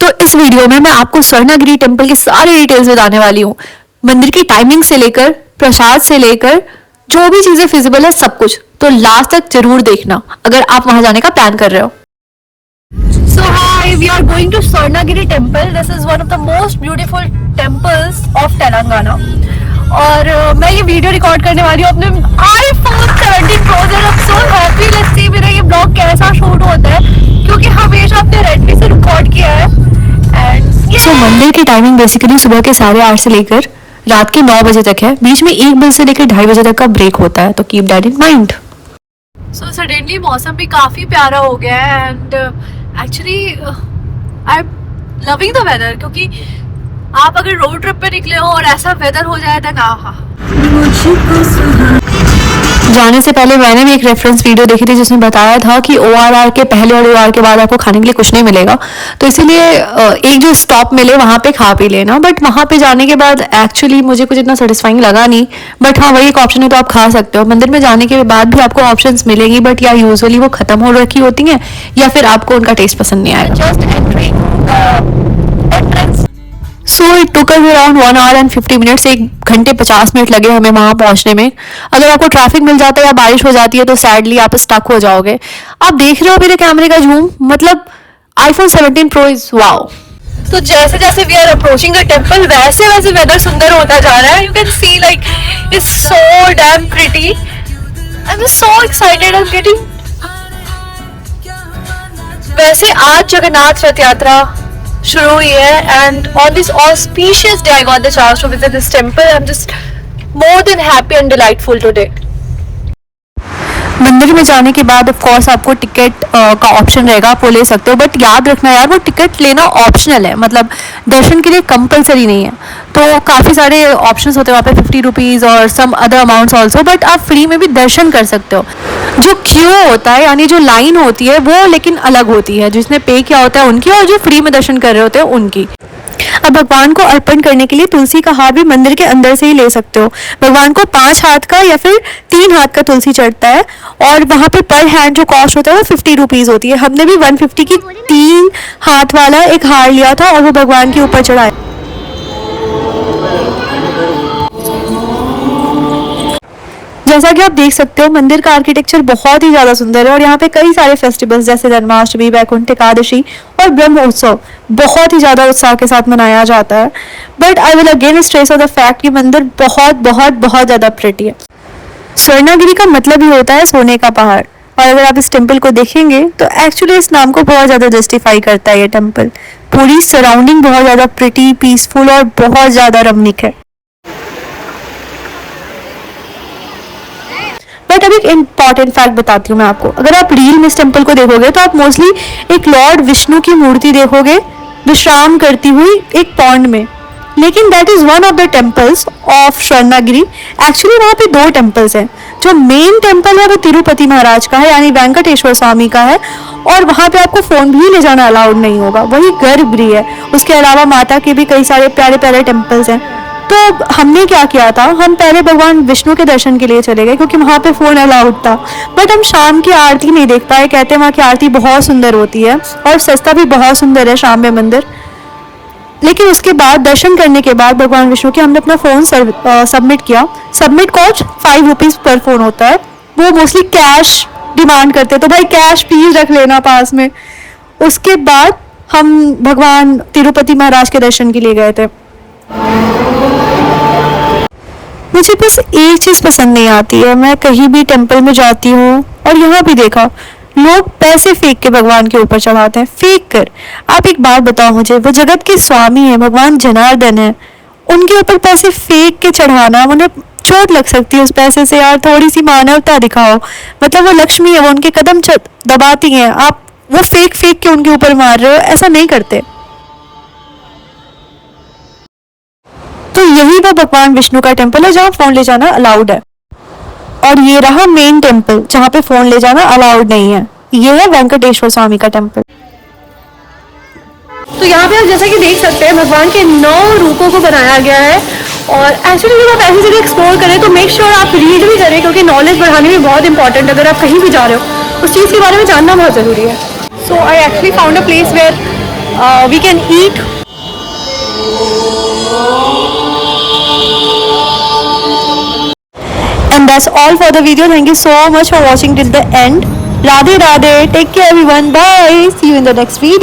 तो इस वीडियो में मैं आपको स्वर्णागिरी टेम्पल की सारी डिटेल्स बताने वाली हूँ। मंदिर की टाइमिंग से लेकर प्रसाद से लेकर जो भी चीजें फिजिबल है सब कुछ, तो लास्ट तक जरूर देखना अगर आप वहां जाने का प्लान कर रहे हो। So hi, we are going to Swarnagiri temple. This is one of the most beautiful temples of Telangana. और मैं ये वीडियो रिकॉर्ड करने वाली हूँ अपने iPhone 17 Pro से। I'm so happy. Let's see मेरा ये ब्लॉग कैसा शूट होता है, क्योंकि हमेशा अपने रेडमी से रिकॉर्ड किया है। So, मंदिर की टाइमिंग बेसिकली सुबह के 8:30 से लेकर रात के 9 बजे तक है। बीच में 1 बजे से लेकर 2:30 बजे तक का ब्रेक होता है, तो keep that in mind. So suddenly मौसम भी काफी प्यारा हो गया है and actually I am loving the weather, क्योंकि आप अगर रोड ट्रिप पे निकले हो और ऐसा वेदर हो जाए तो आहा। जाने से पहले मैंने भी एक रेफरेंस वीडियो देखी थी जिसमें बताया था कि ORR के पहले और ORR के बाद आपको खाने के लिए कुछ नहीं मिलेगा, तो इसीलिए एक जो स्टॉप मिले वहाँ पे खा पी लेना। बट वहाँ पे जाने के बाद एक्चुअली मुझे कुछ इतना सेटिस्फाइंग लगा नहीं, बट हाँ वही एक ऑप्शन है, तो आप खा सकते हो। मंदिर में जाने के बाद भी आपको ऑप्शंस मिलेगी, बट या यूजुअली वो खत्म हो रखी होती हैं या फिर आपको उनका टेस्ट पसंद नहीं आएगा। Just so it took us around 1 hour and 50 minutes, 1 घंटे 50 मिनट लगे हमें वहां पहुंचने में। अगर आपको ट्रैफिक मिल जाता है या बारिश हो जाती है तो सैडली आप स्टक हो जाओगे। आप देख रहे हो मेरे कैमरे का जूम, मतलब iPhone 17 Pro इज वाओ। तो जैसे जैसे we are approaching the temple वैसे वैसे वेदर सुंदर होता जा रहा है। You can see like it's so damn pretty. I am so excited. I am getting. वैसे आज जगन्नाथ रथ यात्रा शुरू हुई है and on this auspicious day I got the chance to visit this temple. I am just more than happy and delightful today. मंदिर में जाने के बाद ऑफ कोर्स आपको टिकट का ऑप्शन रहेगा, आप वो ले सकते हो, बट याद रखना यार वो टिकट लेना ऑप्शनल है, मतलब दर्शन के लिए कंपलसरी नहीं है। तो काफ़ी सारे ऑप्शंस होते हैं वहाँ पे, 50 रुपीज़ और some other amounts also, but आप फ्री में भी दर्शन कर सकते हो। जो क्यू होता है यानी जो लाइन होती है वो लेकिन अलग होती है, जिसने पे किया होता है उनकी, और जो फ्री में दर्शन कर रहे होते हैं उनकी। अब भगवान को अर्पण करने के लिए तुलसी का हार भी मंदिर के अंदर से ही ले सकते हो। भगवान को 5 हाथ का या फिर 3 हाथ का तुलसी चढ़ता है, और वहाँ पे पर हैंड जो कॉस्ट होता है वो 50 रुपीज़ होती है। हमने भी 150 की 3 हाथ वाला एक हार लिया था और वो भगवान के ऊपर चढ़ाया। जैसा कि आप देख सकते हो मंदिर का आर्किटेक्चर बहुत ही ज़्यादा सुंदर है, और यहाँ पे कई सारे फेस्टिवल्स जैसे जन्माष्टमी, वैकुंठ एकादशी और ब्रह्मोत्सव बहुत ही ज़्यादा उत्साह के साथ मनाया जाता है। But I will again stress on the fact कि मंदिर बहुत बहुत बहुत ज़्यादा प्रिटी है। स्वर्णागिरी का मतलब ही होता है सोने का पहाड़, और अगर आप इस टेम्पल को देखेंगे तो एक्चुअली इस नाम को बहुत ज़्यादा जस्टिफाई करता है ये टेम्पल। पूरी सराउंडिंग बहुत ज़्यादा प्रिटी, पीसफुल और बहुत ज़्यादा रमणीक है। बट अब एक इम्पॉर्टेंट फैक्ट बताती हूँ मैं आपको। अगर आप रील में इस टेम्पल को देखोगे तो आप मोस्टली एक लॉर्ड विष्णु की मूर्ति देखोगे विश्राम करती हुई एक पॉन्ड में, लेकिन that is one of the temples of Swarnagiri. Actually वहाँ पे 2 टेम्पल्स हैं। जो मेन टेम्पल है वो तिरुपति महाराज का है यानी वेंकटेश्वर स्वामी का है, और वहाँ पे आपको फोन भी ले जाना अलाउड नहीं होगा, वही गर्भगृह है। उसके अलावा माता के भी कई सारे प्यारे प्यारे टेम्पल्स हैं। तो हमने क्या किया था, हम पहले भगवान विष्णु के दर्शन के लिए चले गए क्योंकि वहाँ पे फ़ोन अलाउड था, बट हम शाम की आरती नहीं देख पाए। कहते हैं वहाँ की आरती बहुत सुंदर होती है और सस्ता भी बहुत सुंदर है शाम में मंदिर। लेकिन उसके बाद दर्शन करने के बाद भगवान विष्णु के हमने अपना फ़ोन सबमिट किया। सबमिट कॉस्ट 5 रुपीज़ पर फ़ोन होता है। वो मोस्टली कैश डिमांड करते, तो भाई कैश प्लीज़ रख लेना पास में। उसके बाद हम भगवान तिरुपति महाराज के दर्शन के लिए गए थे। मुझे बस एक चीज़ पसंद नहीं आती है, मैं कहीं भी टेम्पल में जाती हूँ और यहाँ भी देखा लोग पैसे फेंक के भगवान के ऊपर चढ़ाते हैं, फेंक कर। आप एक बात बताओ मुझे, वो जगत के स्वामी है, भगवान जनार्दन है, उनके ऊपर पैसे फेंक के चढ़ाना, उन्हें चोट लग सकती है उस पैसे से। यार थोड़ी सी मानवता दिखाओ। मतलब वो लक्ष्मी है, वो उनके कदम दबाती हैं, आप वो फेंक फेंक के उनके ऊपर मार रहे हो, ऐसा नहीं करते। तो यही वो भगवान विष्णु का टेम्पल है जहाँ फोन ले जाना अलाउड है, और ये रहा मेन टेम्पल जहाँ पे फोन ले जाना अलाउड नहीं है। ये है वेंकटेश्वर स्वामी का टेम्पल। तो यहाँ पे आप जैसा कि देख सकते हैं भगवान के 9 रूपों को बनाया गया है, और एक्चुअली जब आप ऐसी जगह एक्सप्लोर करें तो मेक श्योर आप रीड भी करें, क्योंकि नॉलेज बढ़ाने में बहुत इंपॉर्टेंट है। अगर आप कहीं भी जा रहे हो उस चीज़ के बारे में जानना बहुत ज़रूरी है। So I actually found a place where we can eat. And that's all for the video. Thank you so much for watching till the end. Radhe Radhe. Take care everyone. Bye. See you in the next video.